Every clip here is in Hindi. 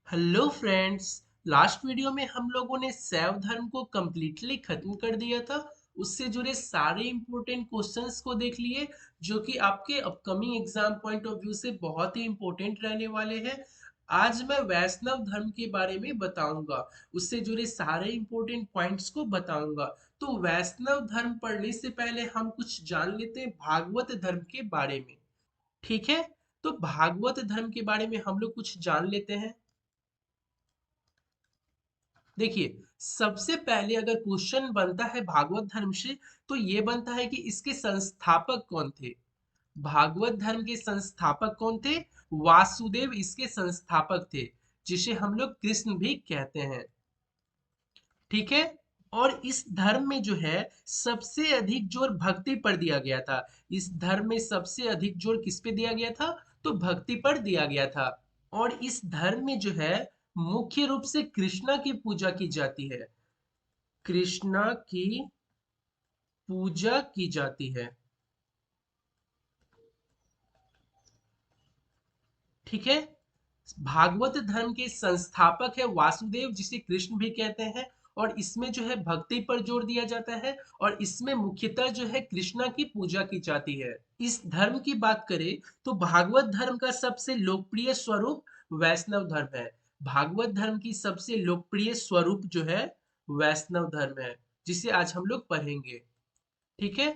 Hello friends. लास्ट वीडियो में हम लोगों ने शैव धर्म को कम्प्लीटली खत्म कर दिया था। उससे जुड़े सारे इंपॉर्टेंट क्वेश्चंस को देख लिए, जो कि आपके upcoming exam point of view से बहुत ही इंपॉर्टेंट रहने वाले हैं। आज मैं वैष्णव धर्म के बारे में बताऊंगा, उससे जुड़े सारे इंपॉर्टेंट पॉइंट्स को बताऊंगा। तो वैष्णव धर्म पढ़ने से पहले हम कुछ जान लेते हैं भागवत धर्म के बारे में। ठीक है, तो भागवत धर्म के बारे में हम लोग कुछ जान लेते हैं। देखिए, सबसे पहले अगर क्वेश्चन बनता है भागवत धर्म से, तो ये बनता है कि इसके संस्थापक कौन थे। भागवत धर्म के संस्थापक कौन थे? वासुदेव इसके संस्थापक थे, जिसे हम लोग कृष्ण भी कहते हैं। ठीक है। और इस धर्म में जो है सबसे अधिक जोर भक्ति पर दिया गया था। इस धर्म में सबसे अधिक जोर किस पे दिया गया था? तो भक्ति पर दिया गया था। और इस धर्म में जो है मुख्य रूप से कृष्णा की पूजा की जाती है। कृष्णा की पूजा की जाती है। ठीक है। भागवत धर्म के संस्थापक है वासुदेव, जिसे कृष्ण भी कहते हैं। और इसमें जो है भक्ति पर जोर दिया जाता है, और इसमें मुख्यतः जो है कृष्णा की पूजा की जाती है। इस धर्म की बात करें तो भागवत धर्म का सबसे लोकप्रिय स्वरूप वैष्णव धर्म है। भागवत धर्म की सबसे लोकप्रिय स्वरूप जो है वैष्णव धर्म है, जिसे आज हम लोग पढ़ेंगे। ठीक है।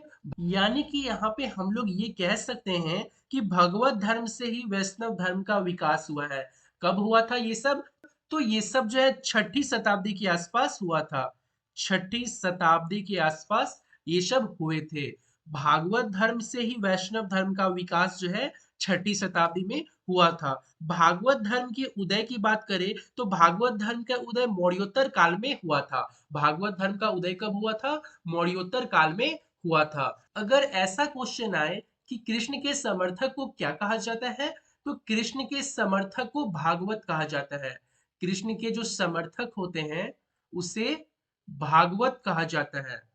यानी कि यहाँ पे हम लोग ये कह सकते हैं कि भगवत धर्म से ही वैष्णव धर्म का विकास हुआ है। कब हुआ था ये सब? तो ये सब जो है छठी शताब्दी के आसपास हुआ था। छठी शताब्दी के आसपास ये सब हुए थे। भागवत धर्म से ही वैष्णव धर्म का विकास जो है छठी शताब्दी में हुआ था। भागवत धर्म के उदय की बात करें तो भागवत धर्म का उदय मौर्योत्तर काल में हुआ था। भागवत धर्म का उदय कब हुआ था? मौर्योत्तर काल में हुआ था। अगर ऐसा क्वेश्चन आए कि कृष्ण के समर्थक को क्या कहा जाता है, तो कृष्ण के समर्थक को भागवत कहा जाता है। कृष्ण के जो समर्थक होते हैं उसे भागवत कहा जाता है।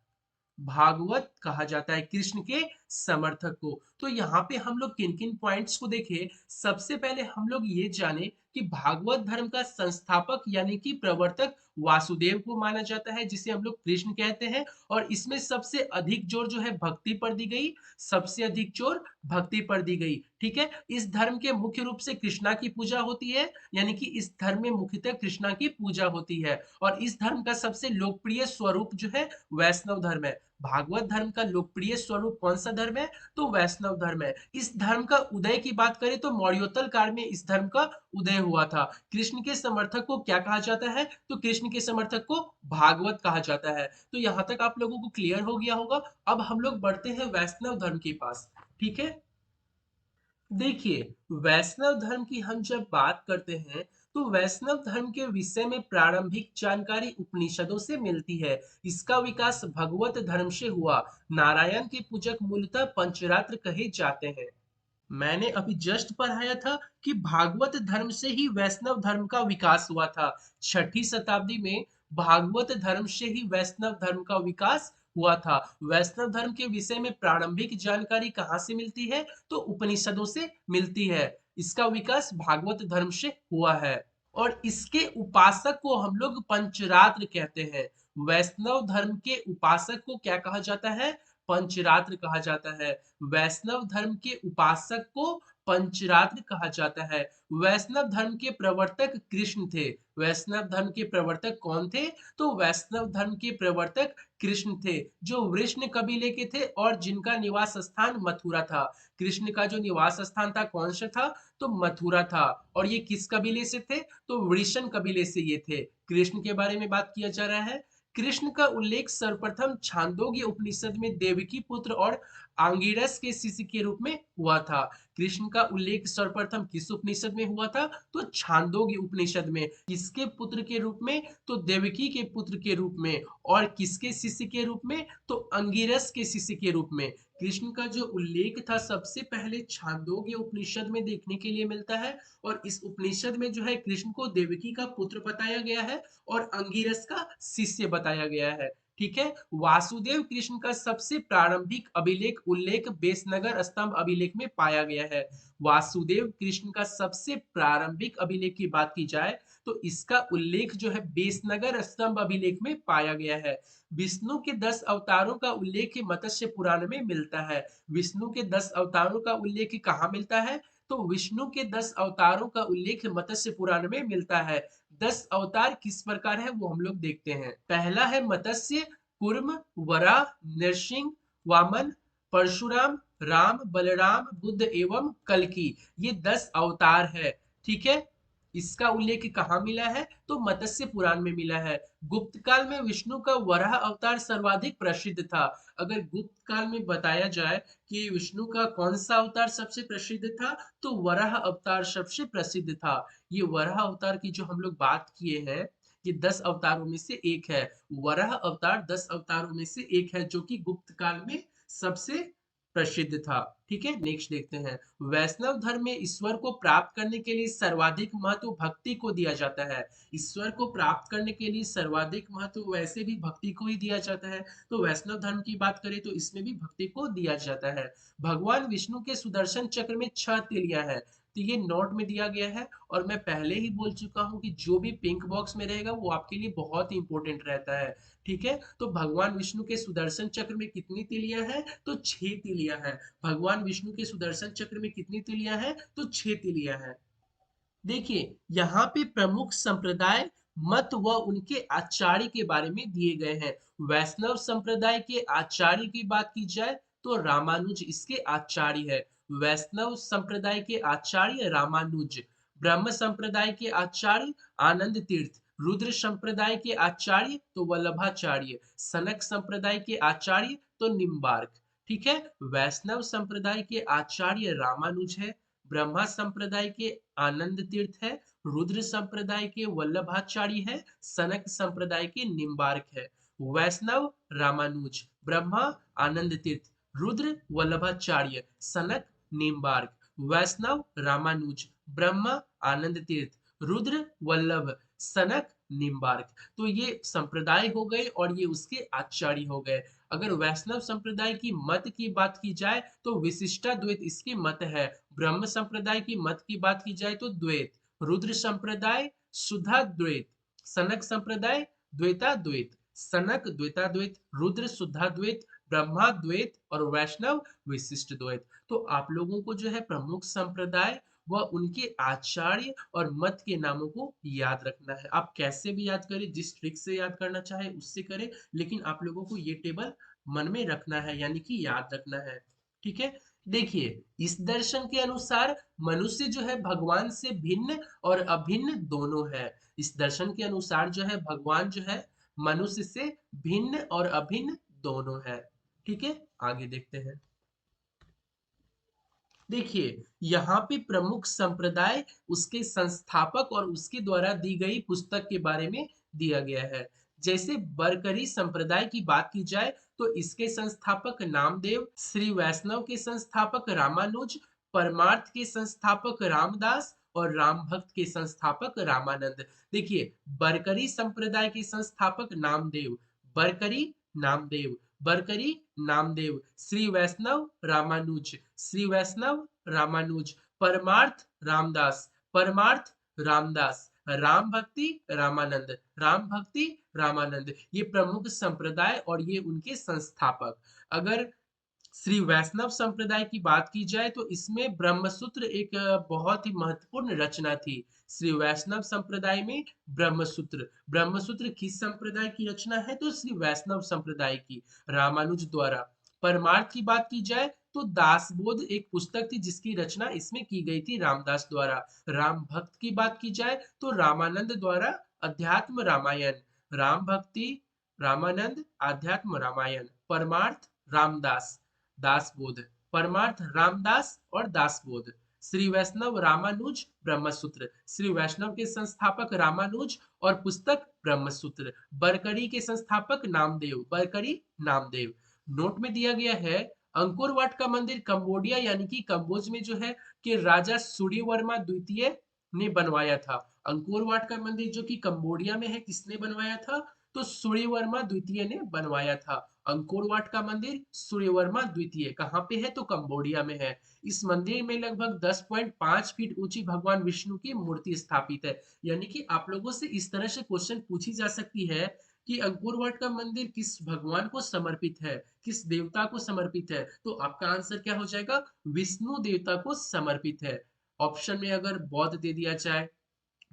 भागवत कहा जाता है कृष्ण के समर्थक को। तो यहाँ पे हम लोग किन किन पॉइंट्स को देखें। सबसे पहले हम लोग ये जाने कि भागवत धर्म का संस्थापक यानी कि प्रवर्तक वासुदेव को माना जाता है, जिसे हम लोग कृष्ण कहते हैं। और इसमें सबसे अधिक जोर जो है भक्ति पर दी गई। सबसे अधिक जोर भक्ति पर दी गई। ठीक है। इस धर्म के मुख्य रूप से कृष्णा की पूजा होती है, यानी कि इस धर्म में मुख्यतः कृष्णा की पूजा होती है। और इस धर्म का सबसे लोकप्रिय स्वरूप जो है वैष्णव धर्म है। भागवत धर्म का लोकप्रिय स्वरूप कौन सा धर्म है? तो वैष्णव धर्म है। इस धर्म का उदय की बात करें तो मौर्योत्तर काल में इस धर्म का उदय हुआ था। कृष्ण के समर्थक को क्या कहा जाता है? तो कृष्ण के समर्थक को भागवत कहा जाता है। तो यहाँ तक आप लोगों को क्लियर हो गया होगा। अब हम लोग बढ़ते हैं वैष्णव धर्म के पास। ठीक है। देखिए, वैष्णव धर्म की हम जब बात करते हैं तो वैष्णव धर्म के विषय में प्रारंभिक जानकारी उपनिषदों से मिलती है। इसका विकास भगवत धर्म से हुआ। नारायण के पूजक मूलतः पंचरात्र कहे जाते हैं। मैंने अभी जस्ट पढ़ाया था कि भागवत धर्म से ही वैष्णव धर्म का विकास हुआ था। छठी शताब्दी में भागवत धर्म से ही वैष्णव धर्म का विकास हुआ था। वैष्णव धर्म के विषय में प्रारंभिक जानकारी कहाँ से मिलती है? तो उपनिषदों से मिलती है। इसका विकास भागवत धर्म से हुआ है। और इसके उपासक को हम लोग पंचरात्र कहते हैं। वैष्णव धर्म के उपासक को क्या कहा जाता है? पंचरात्र कहा जाता है। वैष्णव धर्म के उपासक को पंचरात्र कहा जाता है। वैष्णव धर्म के प्रवर्तक कृष्ण थे। वैष्णव धर्म के प्रवर्तक कौन थे? तो वैष्णव धर्म के प्रवर्तक कृष्ण थे, जो वृष्ण कबीले के थे और जिनका निवास स्थान मथुरा था। कृष्ण का जो निवास स्थान था कौन सा था? तो मथुरा था। और ये किस कबीले से थे? तो वृषण कबीले से ये थे। कृष्ण के बारे में बात किया जा रहा है। कृष्ण का उल्लेख सर्वप्रथम छांदोग्य उपनिषद में देवकी पुत्र और आंगिरस के शिष्य के रूप में हुआ था। कृष्ण का उल्लेख सर्वप्रथम किस उपनिषद में हुआ था? तो छांदोग्य उपनिषद में। किसके पुत्र के रूप में? तो देवकी के पुत्र के रूप में। और किसके शिष्य के रूप में? तो अंगिरस के शिष्य के रूप में। कृष्ण का जो उल्लेख था सबसे पहले छांदोग्य उपनिषद में देखने के लिए मिलता है। और इस उपनिषद में जो है कृष्ण को देवकी का पुत्र बताया गया है और अंगिरस का शिष्य बताया गया है। ठीक है। वासुदेव कृष्ण का सबसे प्रारंभिक अभिलेख उल्लेख बेसनगर स्तंभ अभिलेख में पाया गया है। वासुदेव कृष्ण का सबसे प्रारंभिक अभिलेख की बात की जाए तो इसका उल्लेख जो है बेसनगर स्तंभ अभिलेख में पाया गया है। विष्णु के 10 अवतारों का उल्लेख मत्स्य पुराण में मिलता है। विष्णु के 10 अवतारों का उल्लेख कहाँ मिलता है? तो विष्णु के 10 अवतारों का उल्लेख मत्स्य पुराण में मिलता है। 10 अवतार किस प्रकार है वो हम लोग देखते हैं। पहला है मत्स्य, कूर्म, वराह, नृसिंह, वामन, परशुराम, राम, बलराम, बुद्ध एवं कल्कि। ये 10 अवतार है। ठीक है। इसका उल्लेख कहाँ मिला है? तो मत्स्य पुराण में मिला है। गुप्त काल में विष्णु का वराह अवतार सर्वाधिक प्रसिद्ध था। अगर गुप्त काल में बताया जाए कि विष्णु का कौन सा अवतार सबसे प्रसिद्ध था, तो वराह अवतार सबसे प्रसिद्ध था। ये वराह अवतार की जो हम लोग बात किए हैं, ये 10 अवतारों में से एक है। वराह अवतार 10 अवतारों में से एक है जो कि गुप्त काल में सबसे प्रसिद्ध था। ठीक है। नेक्स्ट देखते हैं। वैष्णव धर्म में ईश्वर को प्राप्त करने के लिए सर्वाधिक महत्व भक्ति को दिया जाता है। ईश्वर को प्राप्त करने के लिए सर्वाधिक महत्व वैसे भी भक्ति को ही दिया जाता है। तो वैष्णव धर्म की बात करें तो इसमें भी भक्ति को दिया जाता है। भगवान विष्णु के सुदर्शन चक्र में 6 तीलियां हैं। तो ये नोट में दिया गया है और मैं पहले ही बोल चुका हूँ कि जो भी पिंक बॉक्स में रहेगा वो आपके लिए बहुत ही इंपॉर्टेंट रहता है। ठीक है। तो भगवान विष्णु के सुदर्शन चक्र में कितनी तीलियां हैं? तो 6 तीलियां हैं। भगवान विष्णु के सुदर्शन चक्र में कितनी तीलियां हैं? तो 6 तीलियां हैं। देखिए यहाँ पे प्रमुख संप्रदाय, मत व उनके आचार्य के बारे में दिए गए हैं। वैष्णव संप्रदाय के आचार्य की बात की जाए तो रामानुज इसके आचार्य है। वैष्णव संप्रदाय के आचार्य रामानुज। ब्रह्म संप्रदाय के आचार्य आनंद तीर्थ। रुद्र संप्रदाय के आचार्य तो वल्लभाचार्य। सनक संप्रदाय के आचार्य तो निम्बार्क। ठीक है। वैष्णव संप्रदाय के आचार्य रामानुज है। ब्रह्मा संप्रदाय के आनंद तीर्थ है। रुद्र संप्रदाय के वल्लभाचार्य है। सनक संप्रदाय के निम्बार्क है। वैष्णव रामानुज, ब्रह्मा आनंद तीर्थ, रुद्र वल्लभाचार्य, सनक निम्बार्क। वैष्णव रामानुज, ब्रह्मा आनंद तीर्थ, रुद्र वल्लभ, सनक निम्बार्क। तो ये संप्रदाय हो गए और ये उसके आचार्य हो गए। अगर वैष्णव संप्रदाय की मत की बात की जाए तो विशिष्टाद्वैत इसकी मत है। ब्रह्म संप्रदाय की मत की बात की जाए तो द्वैत। रुद्र संप्रदाय शुद्धाद्वैत। सनक संप्रदाय द्वैताद्वैत। सनक द्वैताद्वैत, रुद्र शुद्धाद्वैत, ब्रह्माद्वैत और वैष्णव विशिष्ट द्वैत। तो आप लोगों को जो है प्रमुख संप्रदाय व उनके आचार्य और मत के नामों को याद रखना है। आप कैसे भी याद करें, जिस ट्रिक से याद करना चाहे उससे करें, लेकिन आप लोगों को ये टेबल मन में रखना है, यानी कि याद रखना है। ठीक है। देखिए इस दर्शन के अनुसार मनुष्य जो है भगवान से भिन्न और अभिन्न दोनों है। इस दर्शन के अनुसार जो है भगवान जो है मनुष्य से भिन्न और अभिन्न दोनों है। ठीक है। आगे देखते हैं। देखिए यहाँ पे प्रमुख संप्रदाय, उसके संस्थापक और उसके द्वारा दी गई पुस्तक के बारे में दिया गया है। जैसे बरकरी संप्रदाय की बात की जाए तो इसके संस्थापक नामदेव, श्री वैष्णव के संस्थापक रामानुज, परमार्थ के संस्थापक रामदास और राम भक्त के संस्थापक रामानंद। देखिए बरकरी संप्रदाय के संस्थापक नामदेव, बरकरी नामदेव, बरकरी नामदेव। श्री वैष्णव रामानुज, श्री वैष्णव रामानुज। परमार्थ रामदास, परमार्थ रामदास। राम भक्ति रामानंद, राम भक्ति रामानंद। ये प्रमुख संप्रदाय और ये उनके संस्थापक। अगर श्री वैष्णव संप्रदाय की बात की जाए तो इसमें ब्रह्मसूत्र एक बहुत ही महत्वपूर्ण रचना थी। श्री वैष्णव संप्रदाय में ब्रह्मसूत्र, ब्रह्मसूत्र किस संप्रदाय की रचना है? तो श्री वैष्णव संप्रदाय की, रामानुज द्वारा। परमार्थ की बात की जाए तो दासबोध एक पुस्तक थी जिसकी रचना इसमें की गई थी रामदास द्वारा। राम भक्त की बात की जाए तो रामानंद द्वारा अध्यात्म रामायण, राम भक्ति रामानंद आध्यात्म रामायण। परमार्थ रामदास, दासबोध। परमार्थ रामदास और दासबोध। श्री वैष्णव रामानुज ब्रह्मसूत्र, श्री वैष्णव के संस्थापक रामानुज और पुस्तक ब्रह्मसूत्र। बरकरी के संस्थापक नामदेव, बरकरी नामदेव। नोट में दिया गया है अंकोर वाट का मंदिर कंबोडिया यानी कि कंबोज में जो है कि राजा सूर्यवर्मा द्वितीय ने बनवाया था। अंकोर वाट का मंदिर जो कि कंबोडिया में है, किसने बनवाया था? तो सूर्यवर्मा द्वितीय ने बनवाया था। अंकोरवाट का मंदिर सूर्यवर्मा द्वितीय कहाँ पे है, तो कंबोडिया में है। इस मंदिर में लगभग 10.5 फीट ऊंची भगवान विष्णु की मूर्ति स्थापित है। यानी कि आप लोगों से इस तरह से क्वेश्चन पूछी जा सकती है कि अंकोरवाट का मंदिर किस भगवान को समर्पित है, किस देवता को समर्पित है, तो आपका आंसर क्या हो जाएगा, विष्णु देवता को समर्पित है। ऑप्शन में अगर बौद्ध दे दिया जाए,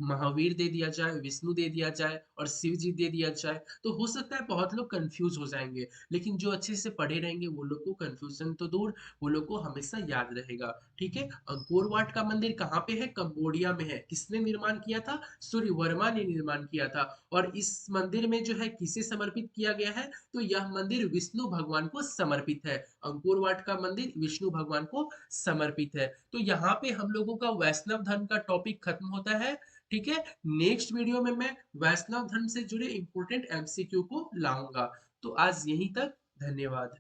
महावीर दे दिया जाए, विष्णु दे दिया जाए और शिव जी दे दिया जाए, तो हो सकता है बहुत लोग कंफ्यूज हो जाएंगे, लेकिन जो अच्छे से पढ़े रहेंगे वो लोग को कंफ्यूजन तो दूर, वो लोग को हमेशा याद रहेगा। ठीक है, अंकोर वाट का मंदिर कहाँ पे है, कंबोडिया में है। किसने निर्माण किया था, सूर्य वर्मा ने निर्माण किया था। और इस मंदिर में जो है किसे समर्पित किया गया है, तो यह मंदिर विष्णु भगवान को समर्पित है। अंकोर वाट का मंदिर विष्णु भगवान को समर्पित है। तो यहाँ पे हम लोगों का वैष्णव धर्म का टॉपिक खत्म होता है। ठीक है, नेक्स्ट वीडियो में मैं वैष्णव धर्म से जुड़े इंपॉर्टेंट एमसीक्यू को लाऊंगा। तो आज यहीं तक, धन्यवाद।